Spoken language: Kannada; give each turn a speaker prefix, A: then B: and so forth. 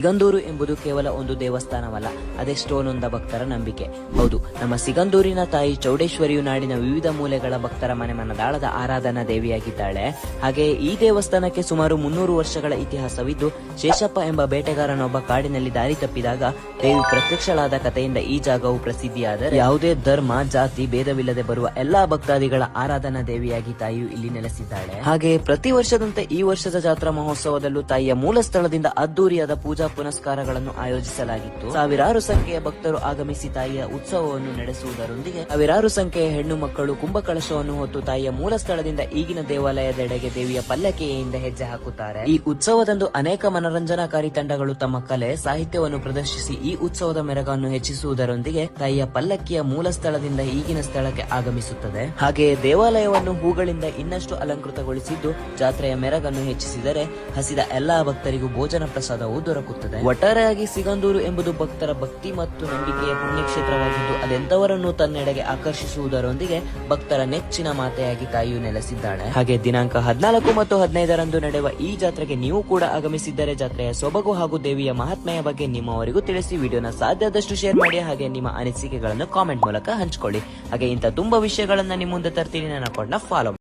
A: ಸಿಗಂದೂರು ಎಂಬುದು ಕೇವಲ ಒಂದು ದೇವಸ್ಥಾನವಲ್ಲ, ಅದೆಷ್ಟೋ ನೊಂದ ಭಕ್ತರ ನಂಬಿಕೆ. ಹೌದು, ನಮ್ಮ ಸಿಗಂದೂರಿನ ತಾಯಿ ಚೌಡೇಶ್ವರಿಯು ನಾಡಿನ ವಿವಿಧ ಮೂಲೆಗಳ ಭಕ್ತರ ಮನದಾಳದ ಆರಾಧನಾ ದೇವಿಯಾಗಿದ್ದಾಳೆ. ಹಾಗೆಯೇ ಈ ದೇವಸ್ಥಾನಕ್ಕೆ ಸುಮಾರು 300 ವರ್ಷಗಳ ಇತಿಹಾಸವಿದ್ದು, ಶೇಷಪ್ಪ ಎಂಬ ಬೇಟೆಗಾರನೊಬ್ಬ ಕಾಡಿನಲ್ಲಿ ದಾರಿ ತಪ್ಪಿದಾಗ ದೇವಿ ಪ್ರತ್ಯಕ್ಷಳಾದ ಕಥೆಯಿಂದ ಈ ಜಾಗವು ಪ್ರಸಿದ್ಧಿಯಾದರೆ, ಯಾವುದೇ ಧರ್ಮ ಜಾತಿ ಭೇದವಿಲ್ಲದೆ ಬರುವ ಎಲ್ಲಾ ಭಕ್ತಾದಿಗಳ ಆರಾಧನಾ ದೇವಿಯಾಗಿ ತಾಯಿಯು ಇಲ್ಲಿ ನೆಲೆಸಿದ್ದಾಳೆ. ಹಾಗೆಯೇ ಪ್ರತಿ ವರ್ಷದಂತೆ ಈ ವರ್ಷದ ಜಾತ್ರಾ ಮಹೋತ್ಸವದಲ್ಲೂ ತಾಯಿಯ ಮೂಲ ಸ್ಥಳದಿಂದ ಅದ್ದೂರಿಯಾದ ಪೂಜಾ ಪುನಸ್ಕಾರಗಳನ್ನು ಆಯೋಜಿಸಲಾಗಿತ್ತು. ಸಾವಿರಾರು ಸಂಖ್ಯೆಯ ಭಕ್ತರು ಆಗಮಿಸಿ ತಾಯಿಯ ಉತ್ಸವವನ್ನು ನಡೆಸುವುದರೊಂದಿಗೆ ಸಾವಿರಾರು ಸಂಖ್ಯೆಯ ಹೆಣ್ಣು ಮಕ್ಕಳು ಕುಂಭಕಳಶವನ್ನು ಹೊತ್ತು ತಾಯಿಯ ಮೂಲ ಸ್ಥಳದಿಂದ ಈಗಿನ ದೇವಾಲಯದೆಡೆಗೆ ದೇವಿಯ ಪಲ್ಲಕ್ಕಿಯಿಂದ ಹೆಜ್ಜೆ ಹಾಕುತ್ತಾರೆ. ಈ ಉತ್ಸವದಂದು ಅನೇಕ ಮನರಂಜನಾಕಾರಿ ತಂಡಗಳು ತಮ್ಮ ಕಲೆ ಸಾಹಿತ್ಯವನ್ನು ಪ್ರದರ್ಶಿಸಿ ಈ ಉತ್ಸವದ ಮೆರಗನ್ನು ಹೆಚ್ಚಿಸುವುದರೊಂದಿಗೆ ತಾಯಿಯ ಪಲ್ಲಕ್ಕಿಯ ಮೂಲ ಸ್ಥಳದಿಂದ ಈಗಿನ ಸ್ಥಳಕ್ಕೆ ಆಗಮಿಸುತ್ತದೆ. ಹಾಗೆಯೇ ದೇವಾಲಯವನ್ನು ಹೂಗಳಿಂದ ಇನ್ನಷ್ಟು ಅಲಂಕೃತಗೊಳಿಸಿದ್ದು ಜಾತ್ರೆಯ ಮೆರಗನ್ನು ಹೆಚ್ಚಿಸಿದರೆ ಹಸಿದ ಎಲ್ಲಾ ಭಕ್ತರಿಗೂ ಭೋಜನ ಪ್ರಸಾದವು ದೊರಕುತ್ತದೆ. ಒಟ್ಟಾರೆಯಾಗಿ ಸಿಗಂದೂರು ಎಂಬುದು ಭಕ್ತರ ಭಕ್ತಿ ಮತ್ತು ನಂಬಿಕೆಯ ಪುಣ್ಯಕ್ಷೇತ್ರವಾಗಿದ್ದು, ಅದೆಂತವರನ್ನು ತನ್ನೆಡೆಗೆ ಆಕರ್ಷಿಸುವುದರೊಂದಿಗೆ ಭಕ್ತರ ನೆಚ್ಚಿನ ಮಾತೆಯಾಗಿ ತಾಯಿಯು ನೆಲೆಸಿದ್ದಾಳೆ. ಹಾಗೆ ದಿನಾಂಕ 14 ಮತ್ತು 15ರಂದು ನಡೆಯುವ ಈ ಜಾತ್ರೆಗೆ ನೀವು ಕೂಡ ಆಗಮಿಸಿದ್ದರೆ ಜಾತ್ರೆಯ ಸೊಬಗು ಹಾಗೂ ದೇವಿಯ ಮಹಾತ್ಮೆಯ ಬಗ್ಗೆ ನಿಮ್ಮವರಿಗೂ ತಿಳಿಸಿ ವಿಡಿಯೋನ ಸಾಧ್ಯದಷ್ಟು ಶೇರ್ ಮಾಡಿ. ಹಾಗೆ ನಿಮ್ಮ ಅನಿಸಿಕೆಗಳನ್ನು ಕಾಮೆಂಟ್ ಮೂಲಕ ಹಂಚಿಕೊಳ್ಳಿ. ಹಾಗೆ ಇಂಥ ತುಂಬಾ ವಿಷಯಗಳನ್ನ ನಿಮ್ಮ ಮುಂದೆ ತರ್ತೀನಿ. ನನ್ನ ಅಕೌಂಟ್ನ ಫಾಲೋ